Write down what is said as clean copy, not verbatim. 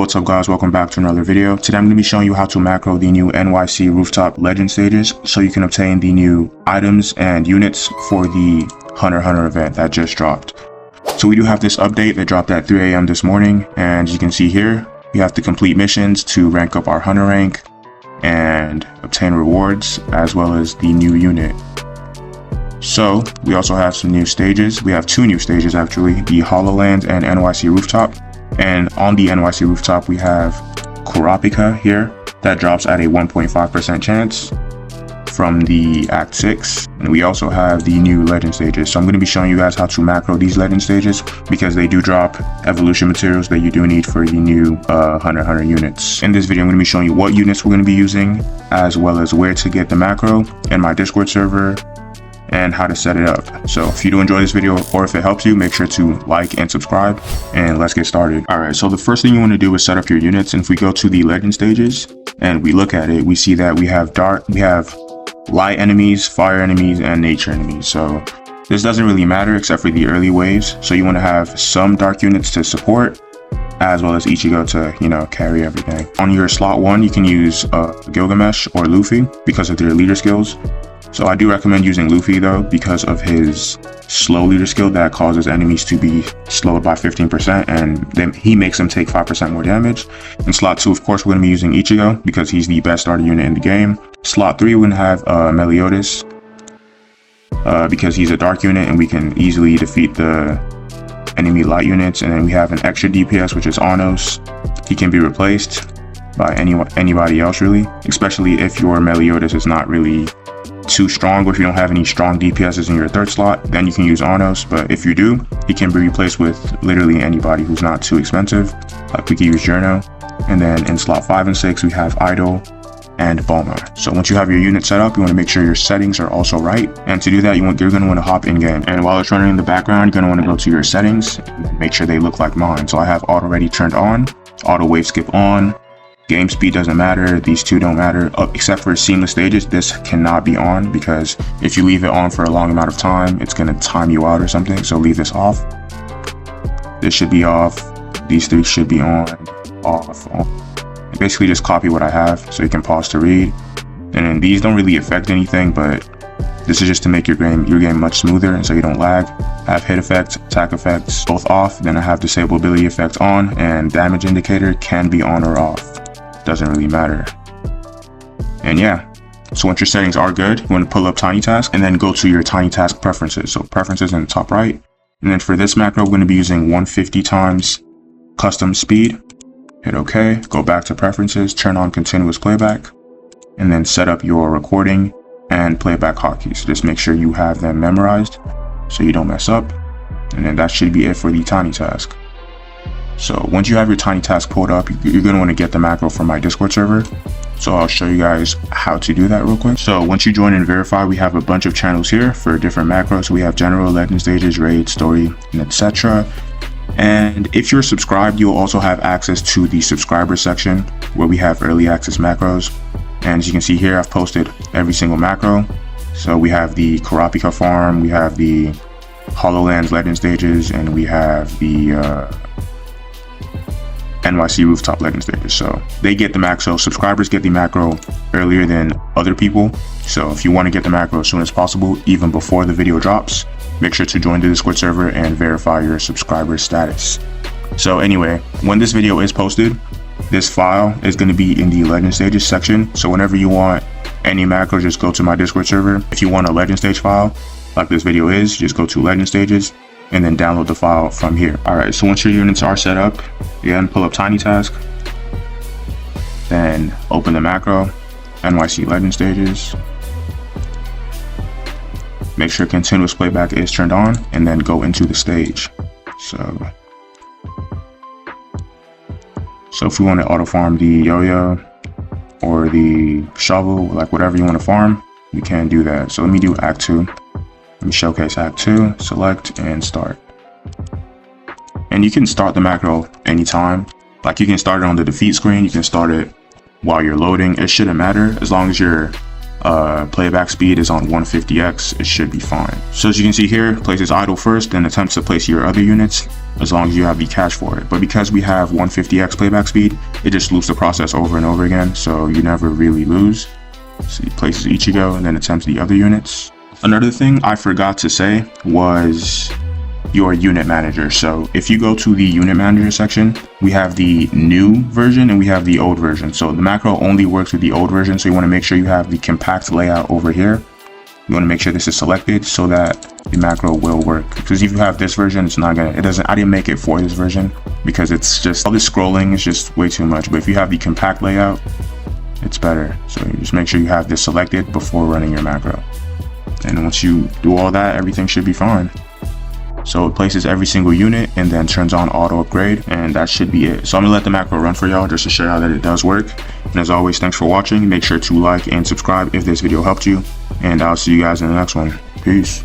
What's up guys, welcome back to another video. Today I'm going to be showing you how to macro the new NYC Rooftop Legend stages so you can obtain the new items and units for the Hunter event that just dropped. So we do have this update that dropped at 3 a.m. this morning, and as you can see here, we have to complete missions to rank up our Hunter rank and obtain rewards as well as the new unit. So we also have some new stages. We have two new stages actually, the HoloLand and NYC Rooftop. And on the NYC Rooftop, we have Kurapika here that drops at a 1.5% chance from the Act 6. And we also have the new Legend stages. So I'm going to be showing you guys how to macro these Legend stages because they do drop evolution materials that you do need for the new Hunter units. In this video, I'm going to be showing you what units we're going to be using, as well as where to get the macro in my Discord server, and how to set it up. So if you do enjoy this video or if it helps you, make sure to like and subscribe, and let's get started. All right, so the first thing you want to do is set up your units. And if we go to the Legend stages and we look at it, we see that we have light enemies, fire enemies, and nature enemies. So this doesn't really matter except for the early waves. So you want to have some dark units to support, as well as Ichigo to, carry everything. On your slot 1, you can use Gilgamesh or Luffy because of their leader skills. So I do recommend using Luffy though because of his slow leader skill that causes enemies to be slowed by 15%, and then he makes them take 5% more damage. In slot 2, of course, we're going to be using Ichigo because he's the best starter unit in the game. Slot 3, we're going to have Meliodas because he's a dark unit and we can easily defeat the enemy light units. And then we have an extra DPS, which is Anos. He can be replaced by anybody else really, especially if your Meliodas is not really too strong, or if you don't have any strong DPSs in your third slot, then you can use Anos. But if you do, he can be replaced with literally anybody who's not too expensive. Like we can use Journo. And then in slot 5 and 6, we have Idol and Bulma. So once you have your unit set up, you want to make sure your settings are also right. And to do that, you're going to want to hop in game. And while it's running in the background, you're going to want to go to your settings and make sure they look like mine. So I have auto ready turned on, auto wave skip on. Game speed doesn't matter, these two don't matter, except for seamless stages. This cannot be on because if you leave it on for a long amount of time, it's going to time you out or something. So leave this off. This should be off. These three should be on, off, on. And basically just copy what I have so you can pause to read. And then these don't really affect anything, but this is just to make your game much smoother and so you don't lag. I have hit effects, attack effects, both off. Then I have disable ability effect on, and damage indicator can be on or off. Doesn't really matter. And yeah, so once your settings are good, you want to pull up TinyTask and then go to your TinyTask preferences. So preferences in the top right. And then for this macro, we're going to be using 150 times custom speed. Hit OK, go back to preferences, turn on continuous playback, and then set up your recording and playback hotkeys. Just make sure you have them memorized so you don't mess up. And then that should be it for the TinyTask. So once you have your TinyTask pulled up, you're going to want to get the macro from my Discord server. So I'll show you guys how to do that real quick. So once you join and verify, we have a bunch of channels here for different macros. We have general, legend stages, raid, story, and etc. And if you're subscribed, you'll also have access to the subscriber section where we have early access macros. And as you can see here, I've posted every single macro. So we have the Kurapika farm, we have the HoloLand legend stages, and we have the NYC Rooftop Legend stages. So they get the macro. Subscribers get the macro earlier than other people. So if you want to get the macro as soon as possible, even before the video drops, make sure to join the Discord server and verify your subscriber status. So anyway, when this video is posted, this file is going to be in the Legend Stages section. So whenever you want any macro, just go to my Discord server. If you want a Legend Stage file, like this video is, just go to Legend Stages and then download the file from here. All right, so once your units are set up, again, pull up TinyTask, then open the macro, NYC Legend Stages. Make sure continuous playback is turned on, and then go into the stage. So if we want to auto farm the yo-yo or the shovel, like whatever you want to farm, you can do that. So let me do Act 2. Let me showcase Act 2, select, and start. And you can start the macro anytime. Like you can start it on the defeat screen, you can start it while you're loading. It shouldn't matter as long as you're playback speed is on 150x, it should be fine. So as you can see here, places idle first, then attempts to place your other units as long as you have the cache for it. But because we have 150x playback speed, it just loops the process over and over again, so you never really lose. So he places Ichigo and then attempts the other units. Another thing I forgot to say was your unit manager. So if you go to the unit manager section, we have the new version and we have the old version. So the macro only works with the old version, so you want to make sure you have the compact layout over here. You want to make sure this is selected so that the macro will work, because if you have this version, it's not gonna, I didn't make it for this version because it's just, all this scrolling is just way too much. But if you have the compact layout, it's better. So you just make sure you have this selected before running your macro. And once you do all that, everything should be fine. So it places every single unit and then turns on auto upgrade, and that should be it. So I'm gonna let the macro run for y'all just to show y'all that it does work. And as always, thanks for watching. Make sure to like and subscribe if this video helped you, and I'll see you guys in the next one. Peace.